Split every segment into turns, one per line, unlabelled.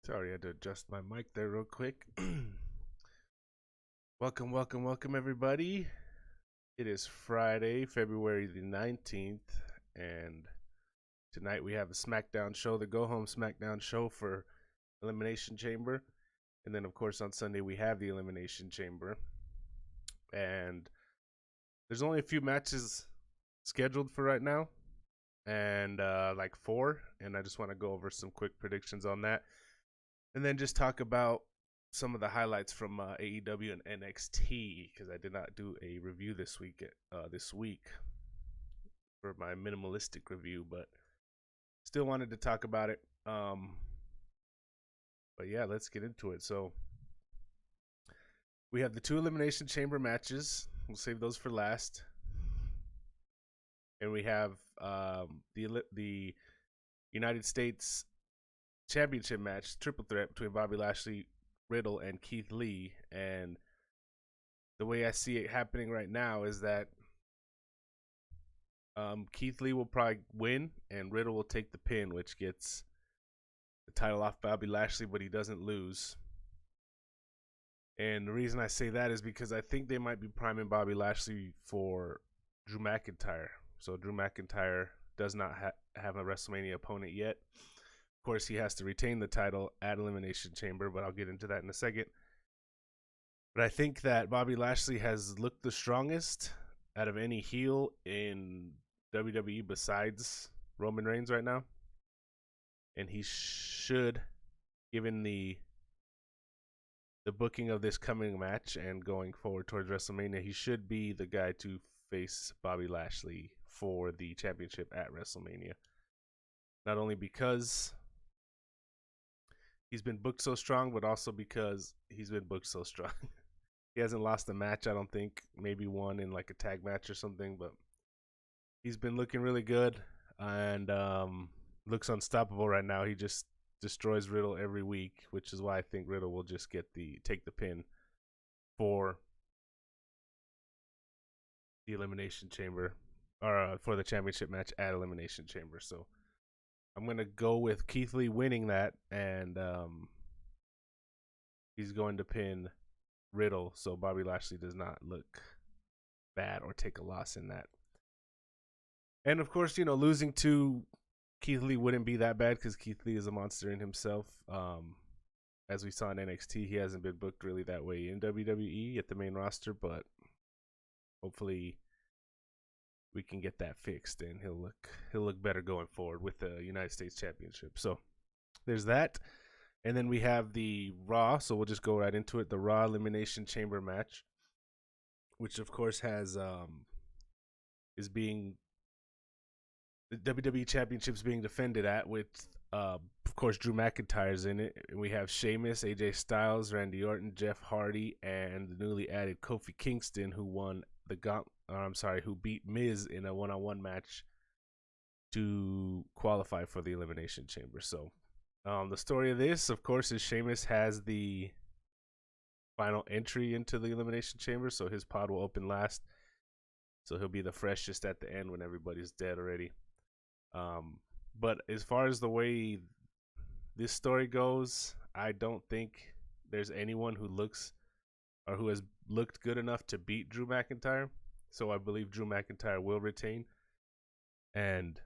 Sorry, I had to adjust my mic there real quick. welcome, everybody. It is Friday, February the 19th, and tonight we have a Smackdown show, the Go Home Smackdown show for Elimination Chamber. And then, of course, on Sunday we have the Elimination Chamber. And there's only a few matches scheduled for right now, and like 4. And I just want to go over some quick predictions on that. And then just talk about some of the highlights from AEW and NXT, because I did not do a review this week for my minimalistic review, but still wanted to talk about it. But yeah, let's get into it. So we have the 2 Elimination Chamber matches. We'll save those for last. And we have the United States Championship match, triple threat between Bobby Lashley, Riddle, and Keith Lee. And the way I see it happening right now is that Keith Lee will probably win, and Riddle will take the pin, which gets the title off Bobby Lashley, but he doesn't lose. And the reason I say that is because I think they might be priming Bobby Lashley for Drew McIntyre. So Drew McIntyre does not have a WrestleMania opponent yet. Of course, he has to retain the title at Elimination Chamber, but I'll get into that in a second. But I think that Bobby Lashley has looked the strongest out of any heel in WWE besides Roman Reigns right now. And he should, given the booking of this coming match and going forward towards WrestleMania, he should be the guy to face Bobby Lashley for the championship at WrestleMania. Not only because he's been booked so strong, but also because he's been booked so strong. He hasn't lost a match, I don't think. Maybe one in like a tag match or something, but he's been looking really good and looks unstoppable right now. He just destroys Riddle every week, which is why I think Riddle will just take the pin for the Elimination Chamber, or for the championship match at Elimination Chamber. So I'm going to go with Keith Lee winning that, and he's going to pin Riddle, so Bobby Lashley does not look bad or take a loss in that. And of course, losing to Keith Lee wouldn't be that bad because Keith Lee is a monster in himself. As we saw in NXT, he hasn't been booked really that way in WWE at the main roster, but hopefully we can get that fixed and he'll look better going forward with the United States Championship. So there's that. And then we have the Raw, so we'll just go right into it. The Raw Elimination Chamber match, which of course has is being the WWE Championship's being defended at with of course Drew McIntyre's in it. And we have Sheamus, AJ Styles, Randy Orton, Jeff Hardy, and the newly added Kofi Kingston, who who beat Miz in a one-on-one match to qualify for the Elimination Chamber. So the story of this, of course, is Sheamus has the final entry into the Elimination Chamber, so his pod will open last. So he'll be the freshest at the end when everybody's dead already. But as far as the way this story goes, I don't think there's anyone who looks or who has looked good enough to beat Drew McIntyre. So I believe Drew McIntyre will retain and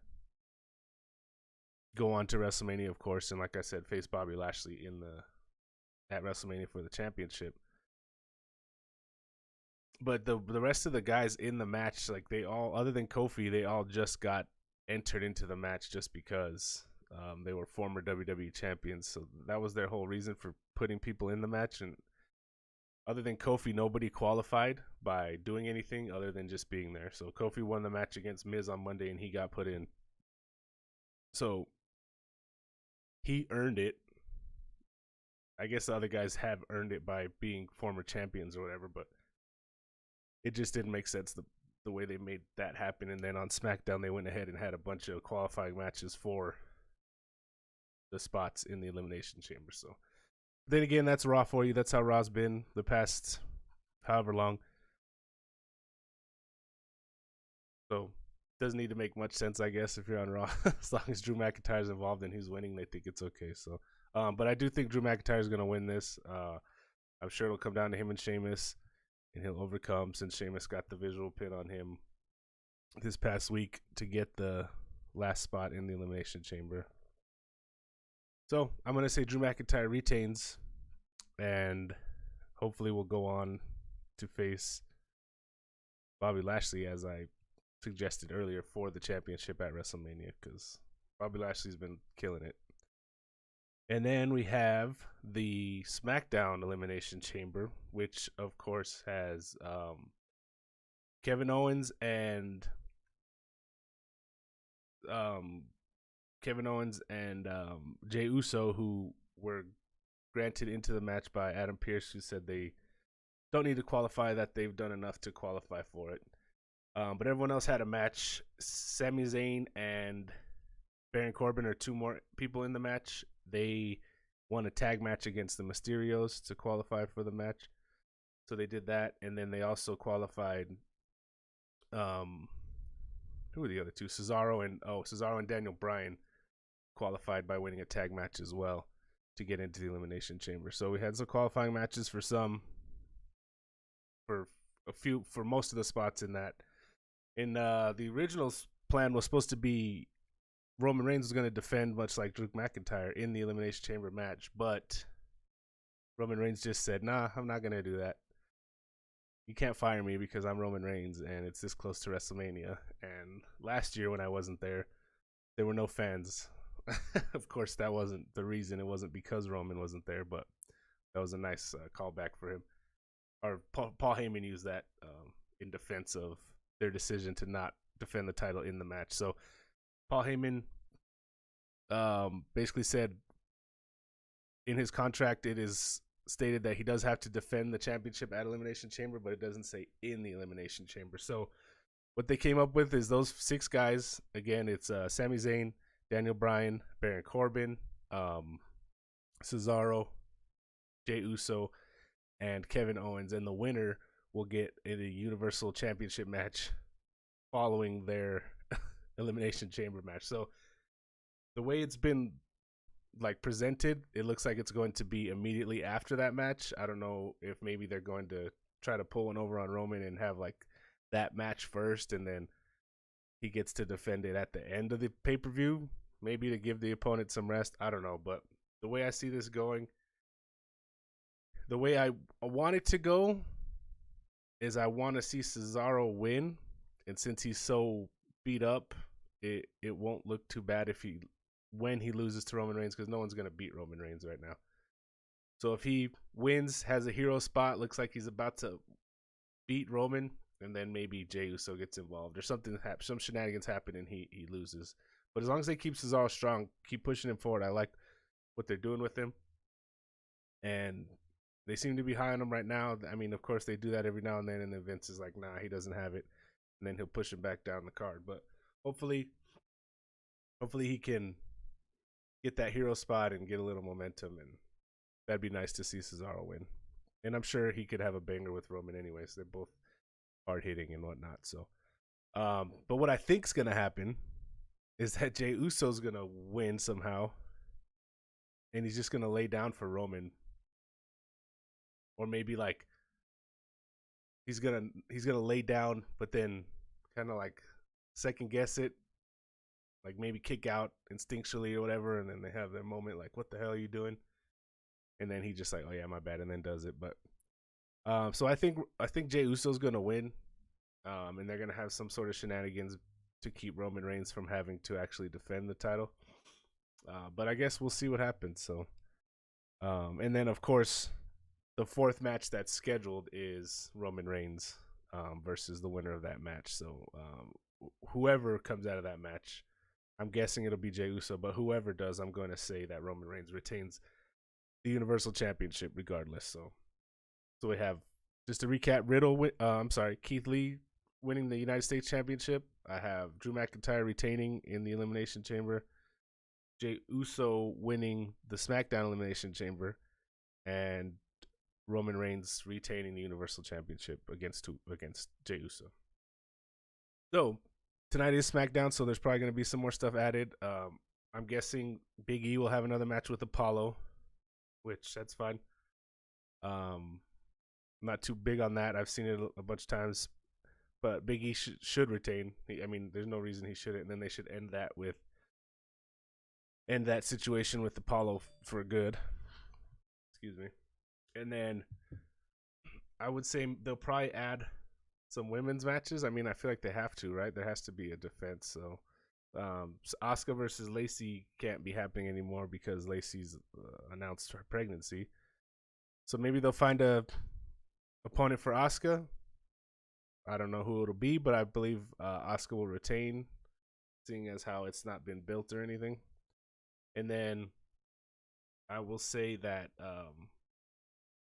go on to WrestleMania, of course, and like I said, face Bobby Lashley at WrestleMania for the championship. But the rest of the guys in the match, like they all, other than Kofi, they all just got entered into the match just because they were former WWE champions. So that was their whole reason for putting people in the match. And other than Kofi, nobody qualified by doing anything other than just being there. So Kofi won the match against Miz on Monday and he got put in. So he earned it. I guess the other guys have earned it by being former champions or whatever, but it just didn't make sense the way they made that happen. And then on SmackDown, they went ahead and had a bunch of qualifying matches for the spots in the Elimination Chamber. So then again, that's Raw for you. That's how Raw's been the past however long. So doesn't need to make much sense, I guess, if you're on Raw. As long as Drew McIntyre's involved and he's winning, they think it's okay. So But I do think Drew McIntyre is going to win this. I'm sure it'll come down to him and Sheamus, and he'll overcome since Sheamus got the visual pin on him this past week to get the last spot in the Elimination Chamber. So I'm going to say Drew McIntyre retains, and hopefully will go on to face Bobby Lashley, as I suggested earlier, for the championship at WrestleMania, because Bobby Lashley's been killing it. And then we have the Smackdown Elimination Chamber, which of course has Kevin Owens and Jey Uso, who were granted into the match by Adam Pearce, who said they don't need to qualify, that they've done enough to qualify for it. But everyone else had a match. Sami Zayn and Baron Corbin are two more people in the match. They won a tag match against the Mysterios to qualify for the match. So they did that, and then they also qualified who were the other two? Cesaro and Daniel Bryan qualified by winning a tag match as well to get into the Elimination Chamber. So we had some qualifying matches for most of the spots in that. In the original plan was supposed to be Roman Reigns was going to defend, much like Drew McIntyre, in the Elimination Chamber match, but Roman Reigns just said, nah, I'm not going to do that. You can't fire me because I'm Roman Reigns and it's this close to WrestleMania. And last year when I wasn't there were no fans. Of course, that wasn't the reason. It wasn't because Roman wasn't there, but that was a nice callback for him. Or Paul Heyman used that in defense of their decision to not defend the title in the match. So Paul Heyman basically said in his contract it is stated that he does have to defend the championship at Elimination Chamber, but it doesn't say in the Elimination Chamber. So what they came up with is those 6 guys. Again, it's Sami Zayn, Daniel Bryan, Baron Corbin, Cesaro, Jey Uso, and Kevin Owens. And the winner will get in a Universal Championship match following their Elimination Chamber match. So the way it's been presented, it looks like it's going to be immediately after that match. I don't know if maybe they're going to try to pull one over on Roman and have that match first, and then he gets to defend it at the end of the pay-per-view, maybe to give the opponent some rest. I don't know, but the way I see this going, the way I want it to go is I want to see Cesaro win, and since he's so beat up, it won't look too bad when he loses to Roman Reigns, because no one's going to beat Roman Reigns right now. So if he wins, has a hero spot, looks like he's about to beat Roman, and then maybe Jey Uso gets involved or something, some shenanigans happen and he loses. But as long as they keep Cesaro strong, keep pushing him forward, I like what they're doing with him. And they seem to be high on him right now. I mean, of course, they do that every now and then, and then Vince is like, nah, he doesn't have it. And then he'll push him back down the card. But hopefully he can get that hero spot and get a little momentum, and that'd be nice to see Cesaro win. And I'm sure he could have a banger with Roman anyways. They're both hard hitting and whatnot. So, but what I think's gonna happen is that Jey Uso's gonna win somehow, and he's just gonna lay down for Roman, or maybe he's gonna lay down, but then kind of second guess it. Maybe kick out instinctually or whatever, and then they have their moment what the hell are you doing? And then he just oh yeah, my bad, and then does it. But so I think Jey Uso's gonna win, and they're gonna have some sort of shenanigans to keep Roman Reigns from having to actually defend the title. But I guess we'll see what happens. So, and then of course, the 4th match that's scheduled is Roman Reigns versus the winner of that match. So whoever comes out of that match, I'm guessing it'll be Jey Uso, but whoever does, I'm going to say that Roman Reigns retains the Universal Championship regardless. So we have, just to recap, Keith Lee winning the United States Championship. I have Drew McIntyre retaining in the Elimination Chamber, Jey Uso winning the SmackDown Elimination Chamber, and Roman Reigns retaining the Universal Championship against Jey Uso. So tonight is SmackDown, so there's probably going to be some more stuff added. I'm guessing Big E will have another match with Apollo, which that's fine. Not too big on that. I've seen it a bunch of times, but Big E should retain. I mean, there's no reason he shouldn't. And then they should end that situation with Apollo for good. Excuse me. And then I would say they'll probably add some women's matches. I mean, I feel like they have to, right? There has to be a defense. So Asuka versus Lacey can't be happening anymore because Lacey's announced her pregnancy. So maybe they'll find a opponent for Asuka. I don't know who it'll be, but I believe Asuka will retain, seeing as how it's not been built or anything. And then I will say that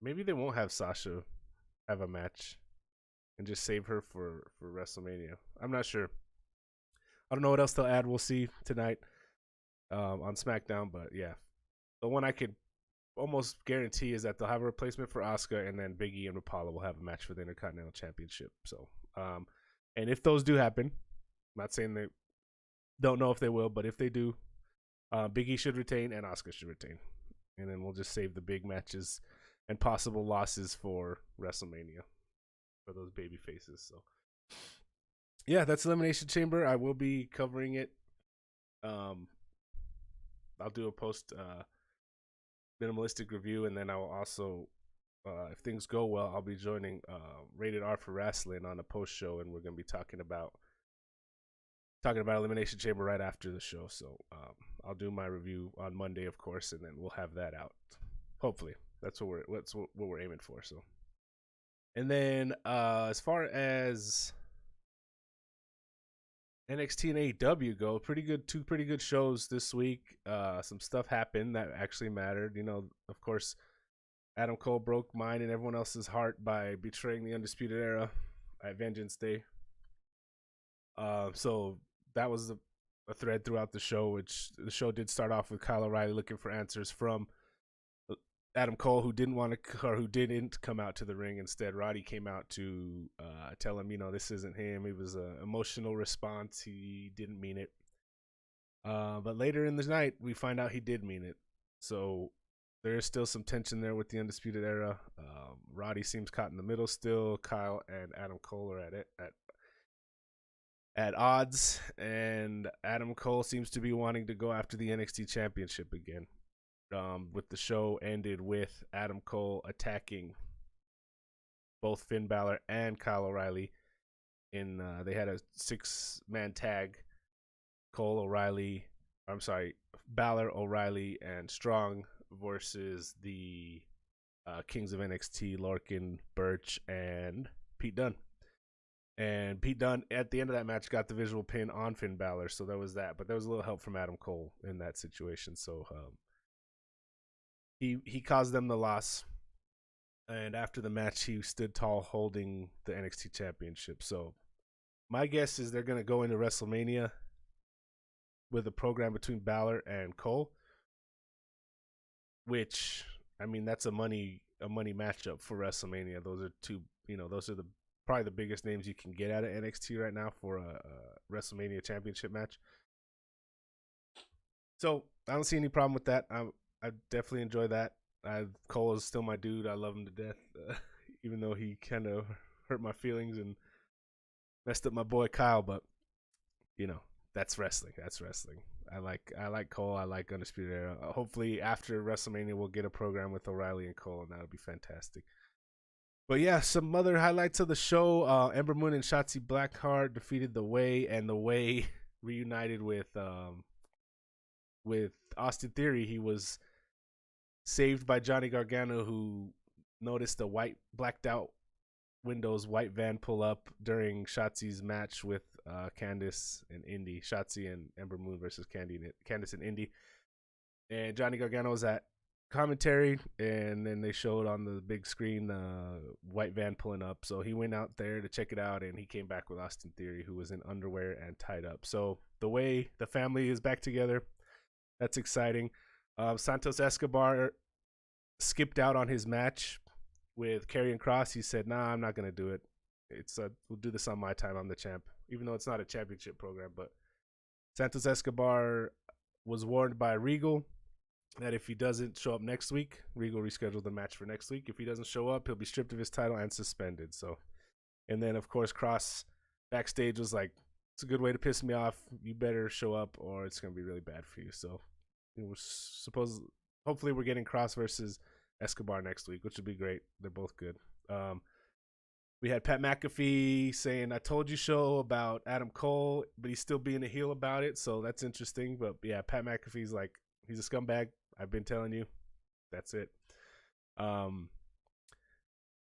maybe they won't have Sasha have a match and just save her for WrestleMania. I'm not sure. I don't know what else they'll add. We'll see tonight on SmackDown. But yeah, the one I could almost guarantee is that they'll have a replacement for Asuka, and then Big E and Apollo will have a match for the Intercontinental Championship. So, and if those do happen, I'm not saying they don't know if they will, but if they do, Big E should retain and Asuka should retain. And then we'll just save the big matches and possible losses for WrestleMania for those baby faces. So, yeah, that's Elimination Chamber. I will be covering it. I'll do a post minimalistic review, and then I will also, if things go well, I'll be joining Rated R for Wrestling on a post show, and we're going to be talking about Elimination Chamber right after the show. So I'll do my review on Monday, of course, and then we'll have that out. Hopefully, that's what we're aiming for. So, and then as far as NXT and AEW go, two pretty good shows this week. Some stuff happened that actually mattered. You know, of course, Adam Cole broke mine and everyone else's heart by betraying the Undisputed Era at Vengeance Day. So that was a thread throughout the show, which the show did start off with Kyle O'Reilly looking for answers from Adam Cole, who didn't come out to the ring. Instead, Roddy came out to tell him, this isn't him. It was an emotional response. He didn't mean it. But later in the night, we find out he did mean it. So there is still some tension there with the Undisputed Era. Roddy seems caught in the middle still. Kyle and Adam Cole are at odds, and Adam Cole seems to be wanting to go after the NXT Championship again. With the show ended with Adam Cole attacking both Finn Balor and Kyle O'Reilly. They had a 6-man tag. Balor, O'Reilly, and Strong versus the Kings of NXT, Lorcan, Burch, and Pete Dunne. And Pete Dunne, at the end of that match, got the visual pin on Finn Balor, so there was that. But there was a little help from Adam Cole in that situation, so he caused them the loss. And after the match, he stood tall holding the NXT Championship. So my guess is they're going to go into WrestleMania with a program between Balor and Cole, which, I mean, that's a money matchup for WrestleMania. Those are probably the biggest names you can get out of NXT right now for a WrestleMania Championship match. So I don't see any problem with that. I definitely enjoy that. Cole is still my dude. I love him to death, even though he kind of hurt my feelings and messed up my boy Kyle. But that's wrestling. I like Cole. I like Undisputed Era. Hopefully after WrestleMania we'll get a program with O'Reilly and Cole, and that'll be fantastic. But yeah, some other highlights of the show. Ember Moon and Shotzi Blackheart defeated The Way, and The Way reunited with Austin Theory. He was saved by Johnny Gargano, who noticed a blacked out Windows white van pull up during Shotzi's match with Candice and Indy. Shotzi and Ember Moon versus Candice and Indy. And Johnny Gargano was at commentary, and then they showed on the big screen the white van pulling up. So he went out there to check it out, and he came back with Austin Theory, who was in underwear and tied up. So the family is back together. That's exciting. Santos Escobar skipped out on his match with Karrion Kross. He said, "Nah, I'm not gonna do it. We'll do this on my time. I'm the champ." Even though it's not a championship program, but Santos Escobar was warned by Regal that if he doesn't show up next week, Regal rescheduled the match for next week. If he doesn't show up, he'll be stripped of his title and suspended. So, and then of course Cross backstage was like, "It's a good way to piss me off. You better show up, or it's gonna be really bad for you." So, it was hopefully we're getting Cross versus Escobar next week, which would be great. They're both good. We had Pat McAfee saying, "I told you so" about Adam Cole, but he's still being a heel about it. So that's interesting. But yeah, Pat McAfee's like, he's a scumbag. I've been telling you. That's it.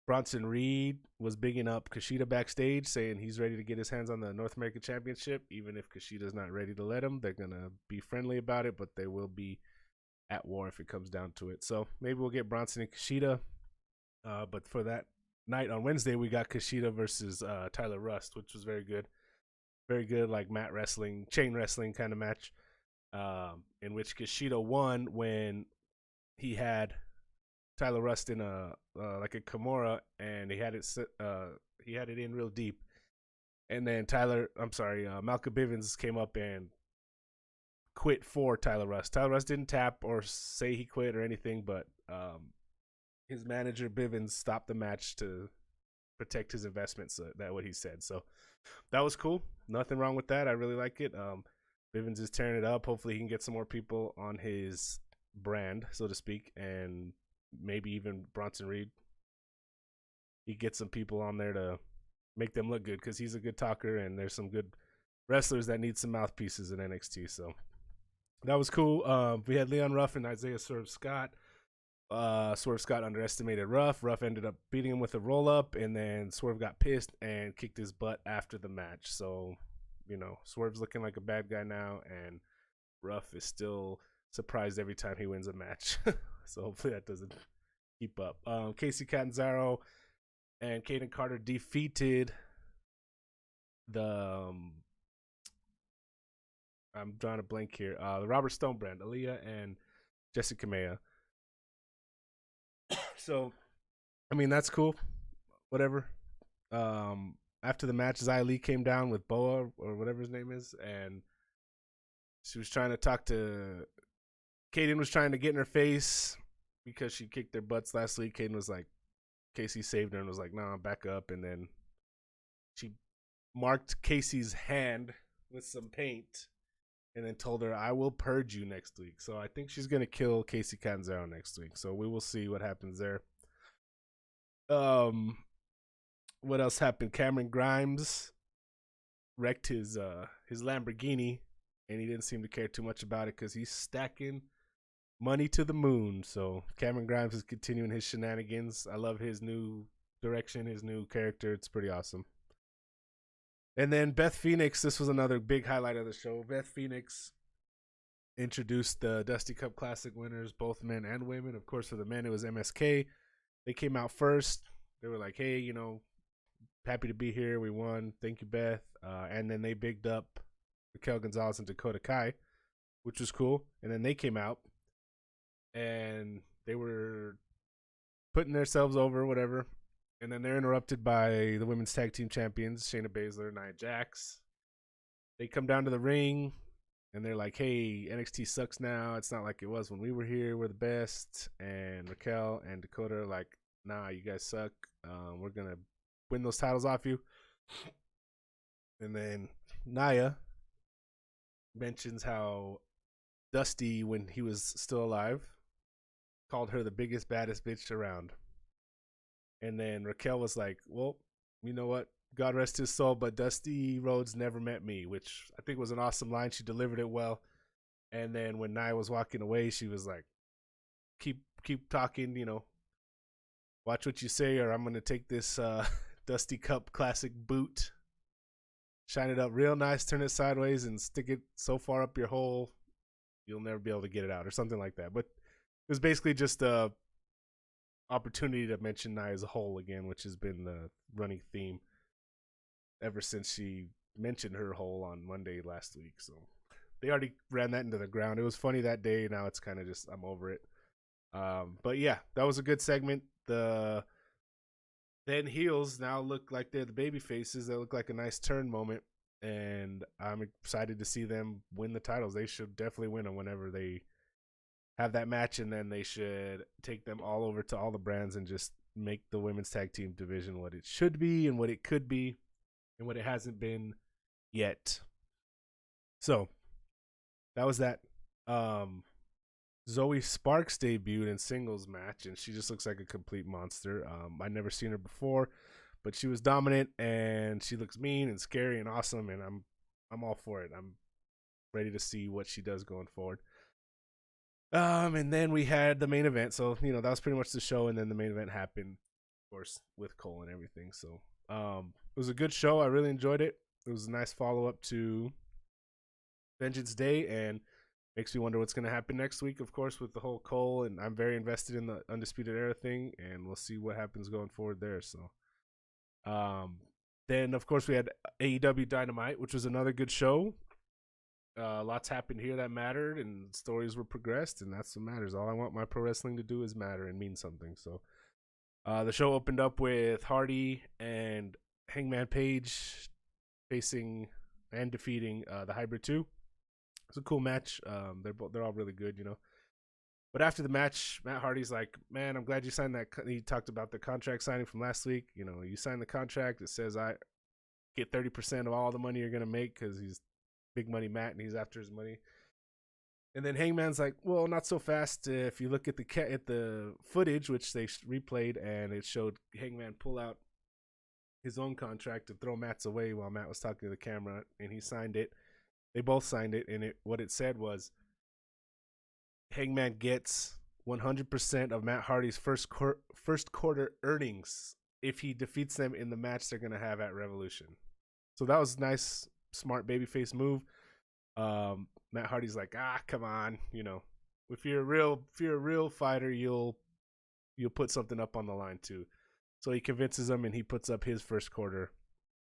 Bronson Reed was bigging up Kushida backstage, saying he's ready to get his hands on the North American Championship, even if Kushida's not ready to let him. They're going to be friendly about it, but they will be at war if it comes down to it. So maybe we'll get Bronson and Kushida. But for that night on Wednesday, we got Kushida versus Tyler Rust, which was very good. Very good, like mat wrestling, chain wrestling kind of match, in which Kushida won when he had Tyler Rust in a like a Kimura, and he had it in real deep. And then Malcolm Bivens came up and quit for Tyler Rust. Tyler Rust didn't tap or say he quit or anything, but his manager Bivens stopped the match to protect his investments. That's what he said. So that was cool. Nothing wrong with that. I really like it. Bivens is tearing it up. Hopefully he can get some more people on his brand, so to speak, and maybe even Bronson Reed. He gets some people on there to make them look good because he's a good talker, and there's some good wrestlers that need some mouthpieces in NXT. So that was cool. We had Leon Ruff and Isaiah Swerve Scott. Swerve Scott underestimated Ruff. Ruff ended up beating him with a roll-up, and then Swerve got pissed and kicked his butt after the match. So, Swerve's looking like a bad guy now, and Ruff is still surprised every time he wins a match. So hopefully that doesn't keep up. Casey Catanzaro and Kaden Carter defeated the I'm drawing a blank here. The Robert Stone brand, Aaliyah and Jessica Maya. So, I mean, that's cool. Whatever. After the match, Xia Li came down with Boa or whatever his name is, and she was trying to talk to Kaden was trying to get in her face because she kicked their butts last week. Kaden was like, Casey saved her and was like, "Nah, back up." And then she marked Casey's hand with some paint and then told her, "I will purge you next week." So I think she's going to kill Casey Catanzaro next week. So we will see what happens there. What else happened? Cameron Grimes wrecked his Lamborghini, and he didn't seem to care too much about it because he's stacking money to the moon. So Cameron Grimes is continuing his shenanigans. I love his new direction, his new character. It's pretty awesome. And then Beth Phoenix, this was another big highlight of the show. Beth Phoenix introduced the Dusty Cup Classic winners, both men and women. Of course, for the men, it was MSK. They came out first. They were like, "Hey, happy to be here. We won. Thank you, Beth." And then they bigged up Raquel Gonzalez and Dakota Kai, which was cool. And then they came out, and they were putting themselves over, whatever. And then they're interrupted by the women's tag team champions, Shayna Baszler and Nia Jax. They come down to the ring, and they're like, "Hey, NXT sucks now. It's not like it was when we were here. We're the best." And Raquel and Dakota are like, "Nah, you guys suck. We're going to win those titles off you." And then Nia mentions how Dusty, when he was still alive, called her the biggest, baddest bitch around. And then Raquel was like, "Well, you know what? God rest his soul, but Dusty Rhodes never met me," which I think was an awesome line. She delivered it well. And then when Nia was walking away, she was like, keep talking, watch what you say, or I'm going to take this Dusty Cup Classic boot, shine it up real nice, turn it sideways, and stick it so far up your hole, you'll never be able to get it out, or something like that. But it was basically just a opportunity to mention Nia as a whole again, which has been the running theme ever since she mentioned her hole on Monday last week. So they already ran that into the ground. It was funny that day. Now it's kind of just, I'm over it. But yeah, that was a good segment. The then heels now look like they're the baby faces. That look like a nice turn moment. and I'm excited to see them win the titles. They should definitely win them whenever they have that match, and then they should take them all over to all the brands and just make the women's tag team division what it should be and what it could be and what it hasn't been yet. So that was that. Zoe Sparks debuted in singles match, and she just looks like a complete monster. I'd never seen her before, but she was dominant, and she looks mean and scary and awesome, and I'm all for it. I'm ready to see what she does going forward. And then we had the main event, so that was pretty much the show, and then the main event happened, of course, with Cole and everything. So it was a good show. I really enjoyed it. It was a nice follow-up to Vengeance Day, and makes me wonder what's going to happen next week, of course, with the whole Cole, and I'm very invested in the Undisputed Era thing, and we'll see what happens going forward there. So then, of course, we had AEW Dynamite, which was another good show. Lots happened here that mattered, and stories were progressed, and that's what matters. All I want my pro wrestling to do is matter and mean something. So the show opened up with Hardy and Hangman Page facing and defeating the Hybrid 2. It's a cool match. They're all really good, But after the match, Matt Hardy's like, "Man, I'm glad you signed that." He talked about the contract signing from last week. You signed the contract. It says I get 30% of all the money you're gonna make because he's big money Matt and he's after his money. And then Hangman's like, "Well, not so fast." If you look at the footage, which they replayed, and it showed Hangman pull out his own contract to throw Matt's away while Matt was talking to the camera, and he signed it. They both signed it, and what it said was Hangman gets 100% of Matt Hardy's first quarter earnings if he defeats them in the match they're going to have at Revolution. So that was a nice, smart babyface move. Matt Hardy's like, come on, if you're a real fighter, you'll put something up on the line too. So he convinces him, and he puts up his first quarter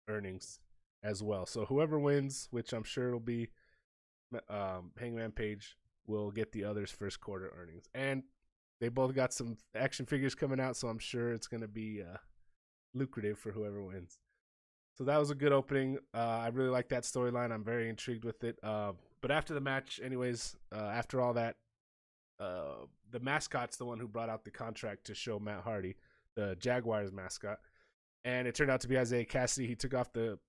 earnings as well. So whoever wins, which I'm sure it'll be Hangman Page, will get the other's first quarter earnings. And they both got some action figures coming out, so I'm sure it's going to be lucrative for whoever wins. So that was a good opening. I really like that storyline. I'm very intrigued with it. But after the match, anyways, after all that, the mascot's the one who brought out the contract to show Matt Hardy, the Jaguars mascot. And it turned out to be Isaiah Cassidy. He took off the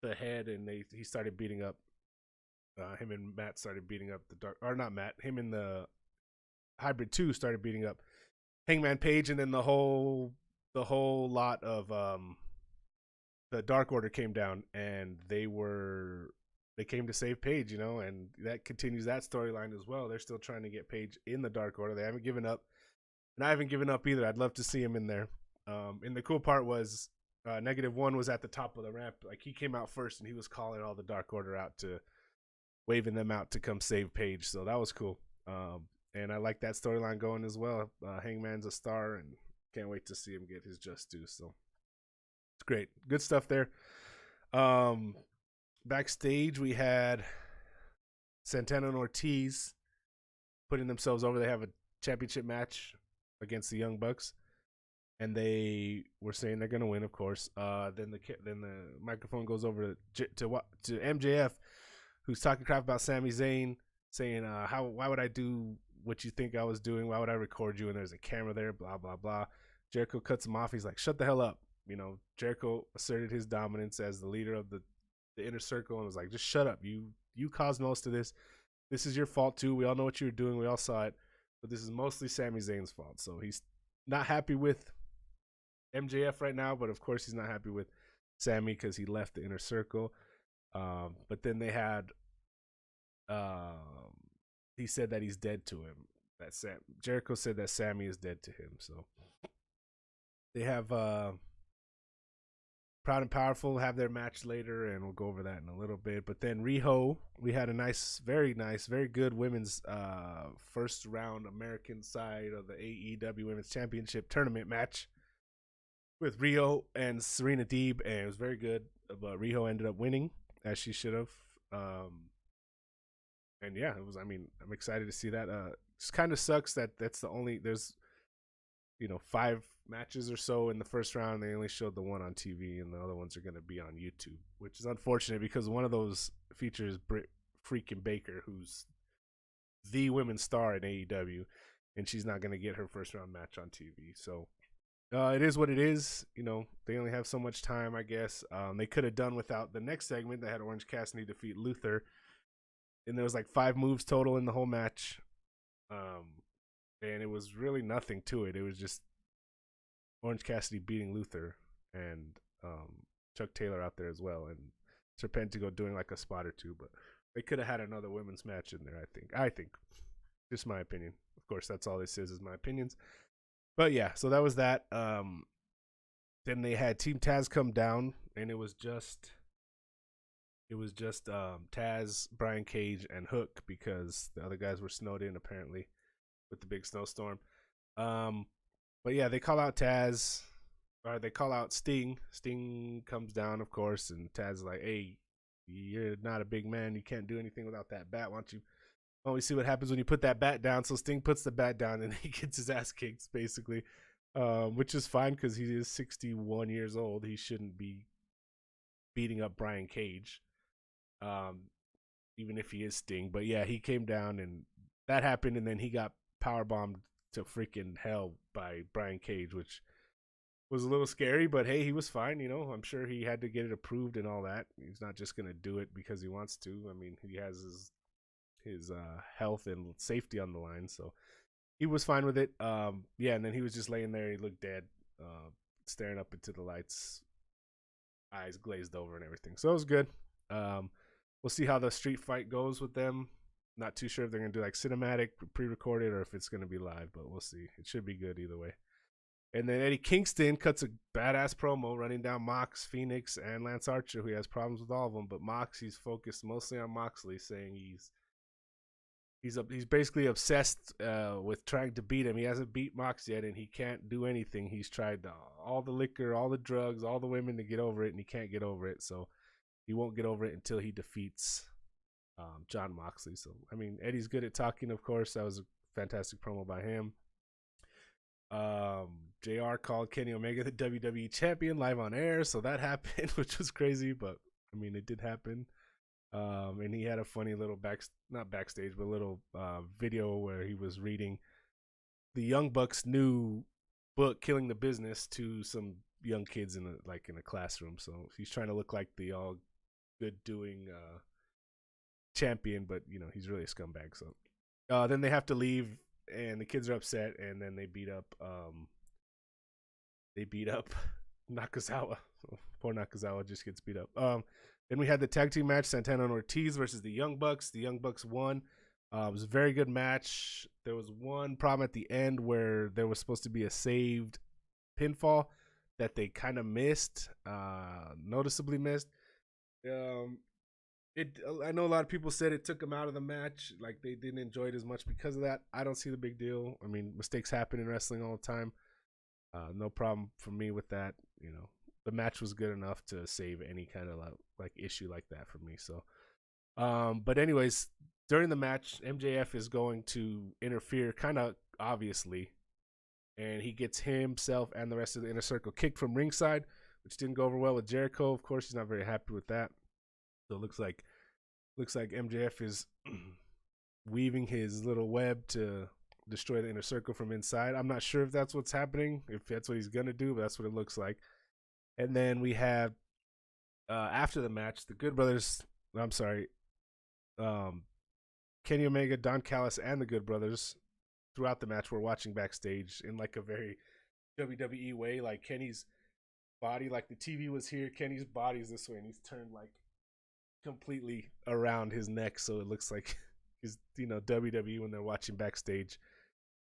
head, and he started beating up him, and Matt started beating up him and the Hybrid 2 started beating up Hangman Page, and then the whole lot of the Dark Order came down, and they came to save Page, and that continues that storyline as well. They're still trying to get Page in the Dark Order. They haven't given up, and I haven't given up either. I'd love to see him in there. And the cool part was -1 was at the top of the ramp. Like, he came out first, and he was calling all the Dark Order out, waving them out to come save Page. So that was cool. And I like that storyline going as well. Hangman's a star, and can't wait to see him get his just due. So it's great. Good stuff there. Backstage, we had Santana and Ortiz putting themselves over. They have a championship match against the Young Bucks, and they were saying they're going to win, of course. Then the microphone goes over to MJF, who's talking crap about Sami Zayn, saying, why would I do what you think I was doing? Why would I record you? And there's a camera there, blah, blah, blah. Jericho cuts him off. He's like, shut the hell up. Jericho asserted his dominance as the leader of the Inner Circle and was like, just shut up. You caused most of this. This is your fault too. We all know what you were doing. We all saw it. But this is mostly Sami Zayn's fault. So he's not happy with MJF right now, but of course he's not happy with Sami because he left the Inner Circle. But then they had he said that he's dead to him. Jericho said that Sami is dead to him. So they have Proud and Powerful have their match later, and we'll go over that in a little bit. But then Riho, we had a nice, very good women's first round American side of the AEW Women's Championship tournament match with Riho and Serena Deeb, and it was very good. But Riho ended up winning, as she should have. And yeah, it was. I mean, I'm excited to see that. Just kind of sucks that that's the only. There's, 5 matches or so in the first round. They only showed the one on TV, and the other ones are going to be on YouTube, which is unfortunate because one of those features Britt freaking Baker, who's the women's star in AEW, and she's not going to get her first round match on TV. So it is what it is. You know, they only have so much time, I guess. They could have done without the next segment. They had Orange Cassidy defeat Luther, and there was like 5 moves total in the whole match. And it was really nothing to it. It was just Orange Cassidy beating Luther and Chuck Taylor out there as well, and Serpentico doing like a spot or two. But they could have had another women's match in there, I think. Just my opinion. Of course, that's all this is my opinions. But yeah, so that was that. Then they had Team Taz come down, and it was just Taz, Brian Cage, and Hook, because the other guys were snowed in apparently with the big snowstorm. But yeah, they call out Taz, or they call out Sting. Sting comes down, of course, and Taz is like, "Hey, you're not a big man. You can't do anything without that bat. Why don't we see what happens when you put that bat down?" So Sting puts the bat down, and he gets his ass kicked, basically, which is fine because he is 61 years old. He shouldn't be beating up Brian Cage, even if he is Sting. But yeah, he came down, and that happened, and then he got powerbombed to freaking hell by Brian Cage, which was a little scary, but hey, he was fine. You know, I'm sure he had to get it approved and all that. He's not just going to do it because he wants to. I mean, he has his health and safety on the line, so he was fine with it. Yeah, and then he was just laying there. He looked dead, staring up into the lights, eyes glazed over and everything. So it was good. We'll see how the street fight goes with them. Not too sure if they're going to do like cinematic, pre-recorded, or if it's going to be live, but we'll see. It should be good either way. And then Eddie Kingston cuts a badass promo running down Mox, Phoenix, and Lance Archer, who has problems with all of them. But Mox, he's focused mostly on Moxley, saying he's basically obsessed with trying to beat him. He hasn't beat Mox yet, and he can't do anything. He's tried all the liquor, all the drugs, all the women to get over it, and he can't get over it. So he won't get over it until he defeats John Moxley. So, I mean, Eddie's good at talking, of course. That was a fantastic promo by him. JR called Kenny Omega the WWE champion live on air, so that happened, which was crazy, but I mean, it did happen. And he had a funny little not backstage, but a little video where he was reading the Young Bucks' new book, Killing the Business, to some young kids in a classroom. So he's trying to look like the all good doing champion, but you know, he's really a scumbag. So then they have to leave, and the kids are upset, and then they beat up Nakazawa. Poor Nakazawa just gets beat up. Then we had the tag team match, Santana and Ortiz versus the Young Bucks. The Young Bucks won. It was a very good match. There was one problem at the end where there was supposed to be a saved pinfall that they kind of missed, noticeably missed. I know a lot of people said it took them out of the match, like they didn't enjoy it as much because of that. I don't see the big deal. I mean, mistakes happen in wrestling all the time. No problem for me with that. You know, the match was good enough to save any kind of like issue like that for me. So, but anyways, during the match, MJF is going to interfere, kind of obviously, and he gets himself and the rest of the Inner Circle kicked from ringside, which didn't go over well with Jericho. Of course, he's not very happy with that. So it looks like MJF is weaving his little web to destroy the Inner Circle from inside. I'm not sure if that's what's happening, if that's what he's gonna do, but that's what it looks like. And then we have after the match, the Good Brothers. I'm sorry, Kenny Omega, Don Callis, and the Good Brothers throughout the match were watching backstage in like a very WWE way. Like Kenny's body, like the TV was here, Kenny's body's this way, and he's turned like completely around his neck, so it looks like he's, you know, WWE when they're watching backstage,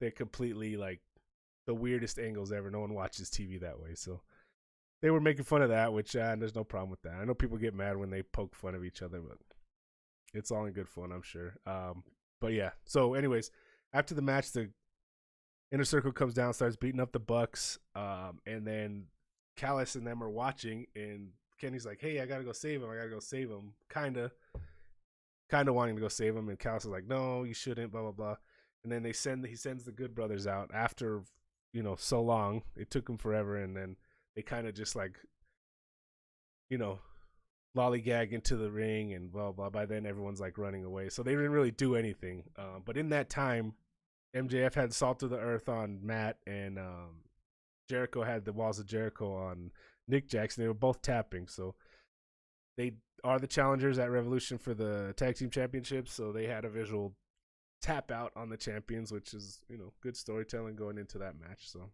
they're completely like the weirdest angles ever. No one watches TV that way, so they were making fun of that, which there's no problem with that. I know people get mad when they poke fun of each other, but it's all in good fun, I'm sure. But yeah, so anyways, after the match, the Inner Circle comes down, starts beating up the Bucks, and then Callis and them are watching, and Kenny's like, "Hey, I gotta go save him." Kind of wanting to go save him, and Callis is like, "No, you shouldn't." Blah blah blah. And then he sends the Good Brothers out after so long. It took them forever, and then they kind of just like, you know, lollygag into the ring and blah blah. By then, everyone's like running away, so they didn't really do anything. But in that time, MJF had Salt of the Earth on Matt, and Jericho had the Walls of Jericho on Nick Jackson. They were both tapping, so they are the challengers at Revolution for the tag team championships. So they had a visual tap out on the champions, which is good storytelling going into that match. So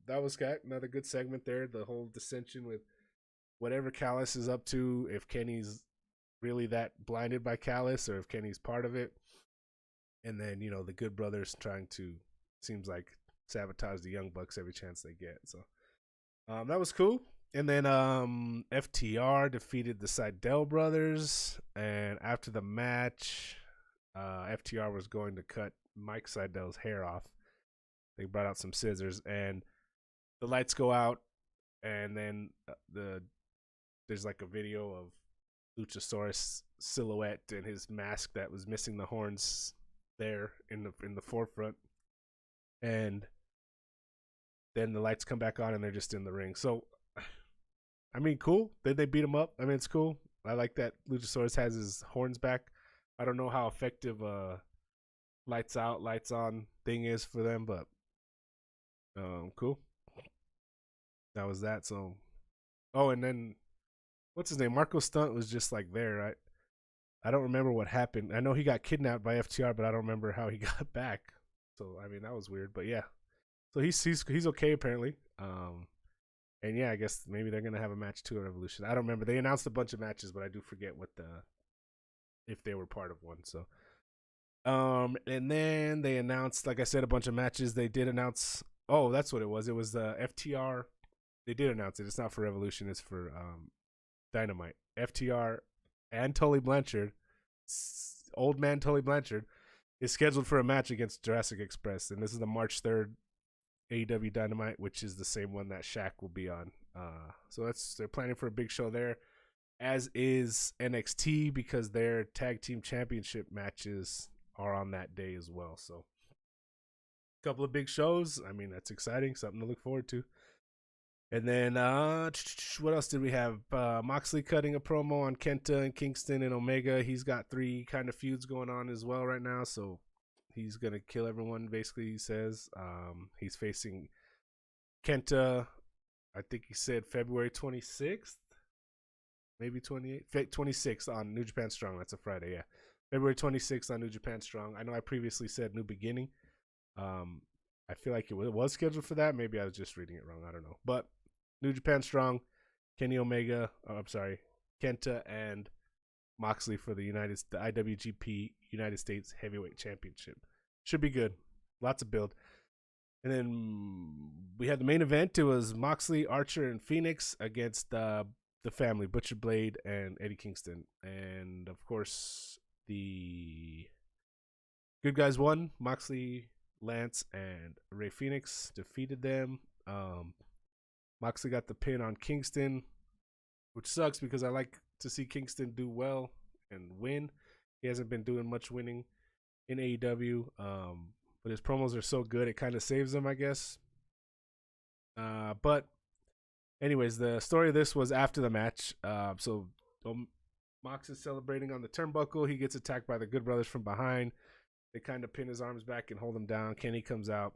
that was another good segment there. The whole dissension with whatever Callis is up to, if Kenny's really that blinded by Callis or if Kenny's part of it. And then, the Good Brothers trying to, seems like, sabotage the Young Bucks every chance they get. So that was cool. And then FTR defeated the Sydal brothers. And after the match, FTR was going to cut Mike Sydal's hair off. They brought out some scissors, and the lights go out. And then there's like a video of Luchasaurus silhouette and his mask that was missing the horns there in the forefront, and then the lights come back on and they're just in the ring. So I mean, cool. Did they beat him up? I mean, it's cool. I like that Luchasaurus has his horns back. I don't know how effective lights out, lights on thing is for them, but cool. That was that. So and then what's his name? Marco Stunt was just like there, right? I don't remember what happened. I know he got kidnapped by FTR, but I don't remember how he got back. So I mean, that was weird. But yeah, so he's okay apparently. And yeah, I guess maybe they're gonna have a match too at Revolution. I don't remember. They announced a bunch of matches, but I do forget if they were part of one. So and then they announced, like I said, a bunch of matches. They did announce. Oh, that's what it was. It was the FTR. They did announce it. It's not for Revolution. It's for Dynamite. FTR and Tully Blanchard, old man Tully Blanchard, is scheduled for a match against Jurassic Express, and this is the March 3rd AEW Dynamite, which is the same one that Shaq will be on. So they're planning for a big show there, as is NXT, because their tag team championship matches are on that day as well. So a couple of big shows. I mean, that's exciting, something to look forward to. And then what else did we have? Moxley cutting a promo on Kenta and Kingston and Omega. He's got 3 kind of feuds going on as well right now, so he's gonna kill everyone. Basically, he says he's facing Kenta. I think he said February 26th, maybe 28th, 26th on New Japan Strong. That's a Friday, yeah. February 26th on New Japan Strong. I know I previously said New Beginning. I feel like it was scheduled for that. Maybe I was just reading it wrong. I don't know. But New Japan Strong, Kenny Omega, Kenta and Moxley for the IWGP United States Heavyweight Championship. Should be good. Lots of build. And then we had the main event. It was Moxley, Archer, and Phoenix against the family, Butcher Blade and Eddie Kingston. And, of course, the good guys won. Moxley, Lance, and Rey Fenix defeated them. Moxley got the pin on Kingston, which sucks because I like to see Kingston do well and win. He hasn't been doing much winning in AEW, but his promos are so good it kind of saves him, I guess. But anyways, the story of this was after the match. So Mox is celebrating on the turnbuckle. He gets attacked by the Good Brothers from behind. They kind of pin his arms back and hold him down. Kenny comes out,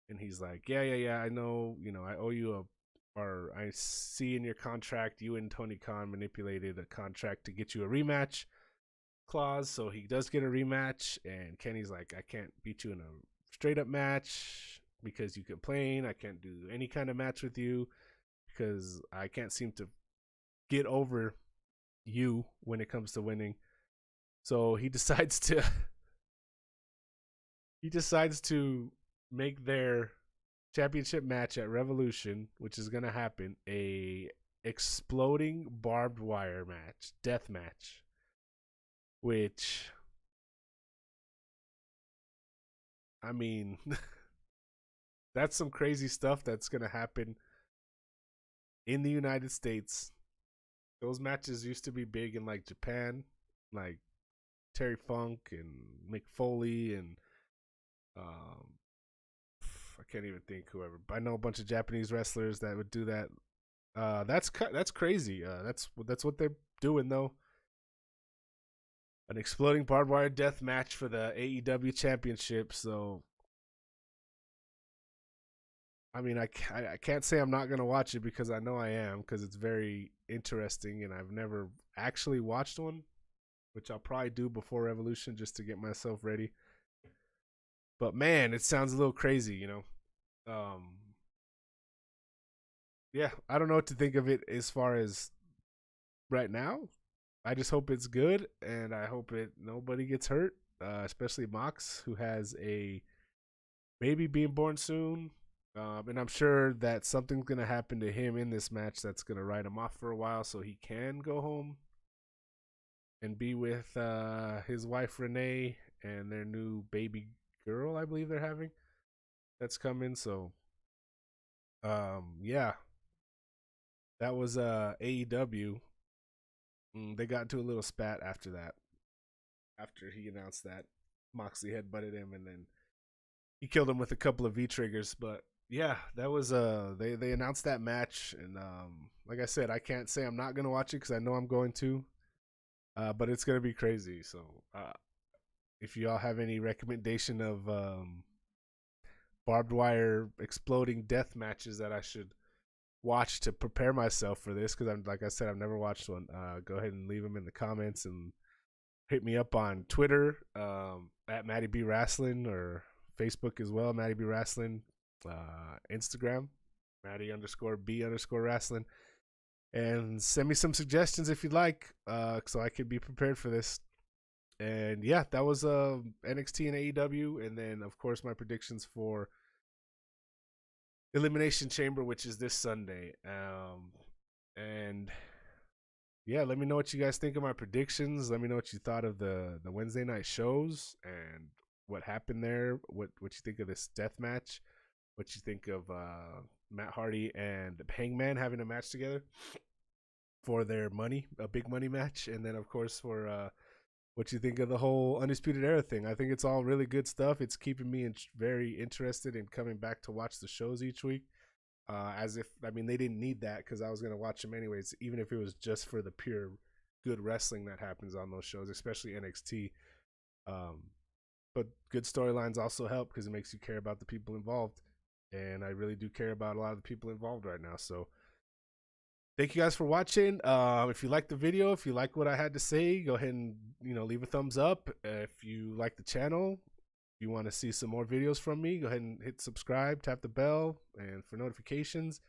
and he's like, yeah, I know, I owe you or I see in your contract, you and Tony Khan manipulated a contract to get you a rematch clause. So he does get a rematch, and Kenny's like, I can't beat you in a straight up match because you complain. I can't do any kind of match with you because I can't seem to get over you when it comes to winning. So he decides to make their championship match at Revolution, which is going to happen, a exploding barbed wire match, death match, which, I mean, that's some crazy stuff that's going to happen in the United States. Those matches used to be big in like Japan, like Terry Funk and Mick Foley and can't even think whoever. I know a bunch of Japanese wrestlers that would do that. That's crazy. That's what they're doing though. An exploding barbed wire death match for the AEW Championship. So, I mean, I can't say I'm not gonna watch it because I know I am, because it's very interesting and I've never actually watched one, which I'll probably do before Revolution just to get myself ready. But man, it sounds a little crazy, you know. Yeah, I don't know what to think of it as far as right now. I just hope it's good, and I hope nobody gets hurt, especially Mox, who has a baby being born soon. And I'm sure that something's gonna happen to him in this match that's gonna write him off for a while, so he can go home and be with his wife Renee and their new baby girl, I believe they're having. That's coming. So, yeah, that was AEW. They got into a little spat after that. After he announced that Moxley had butted him, and then he killed him with a couple of V triggers. But yeah, that was they announced that match, and like I said, I can't say I'm not gonna watch it because I know I'm going to, but it's gonna be crazy. So if y'all have any recommendation of barbed wire exploding death matches that I should watch to prepare myself for this, because I'm, like I said, I've never watched one, go ahead and leave them in the comments, and hit me up on Twitter at Matty B Wrestling, or Facebook as well, Matty B Wrestling, Instagram Matty_B_Wrestling, and send me some suggestions if you'd like, so I could be prepared for this. And yeah, that was NXT and AEW, and then of course my predictions for Elimination Chamber, which is this Sunday. And yeah, let me know what you guys think of my predictions. Let me know what you thought of the Wednesday night shows and what happened there. What you think of this death match? What you think of Matt Hardy and Hangman having a match together for their money, a big money match? And then of course for what you think of the whole Undisputed Era thing. I think it's all really good stuff. It's keeping me very interested in coming back to watch the shows each week. As if, I mean, they didn't need that because I was going to watch them anyways, even if it was just for the pure good wrestling that happens on those shows, especially NXT. But good storylines also help because it makes you care about the people involved. And I really do care about a lot of the people involved right now. So thank you guys for watching. If you like the video, if you like what I had to say, go ahead and leave a thumbs up. If you like the channel, if you want to see some more videos from me, go ahead and hit subscribe, tap the bell, and for notifications.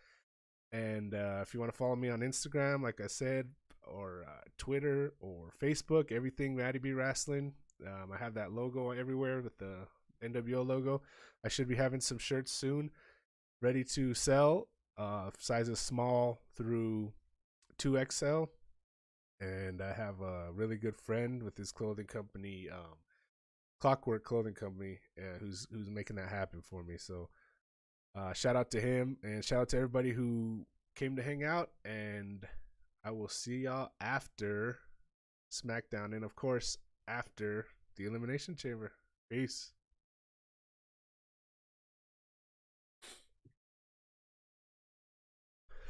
And if you want to follow me on Instagram, like I said, or Twitter or Facebook, everything Matty B Wrestling. I have that logo everywhere with the NWO logo. I should be having some shirts soon, ready to sell. Sizes small through 2XL, and I have a really good friend with his clothing company, Clockwork Clothing Company, who's making that happen for me. So shout out to him, and shout out to everybody who came to hang out, and I will see y'all after Smackdown, and of course after the Elimination Chamber. Peace.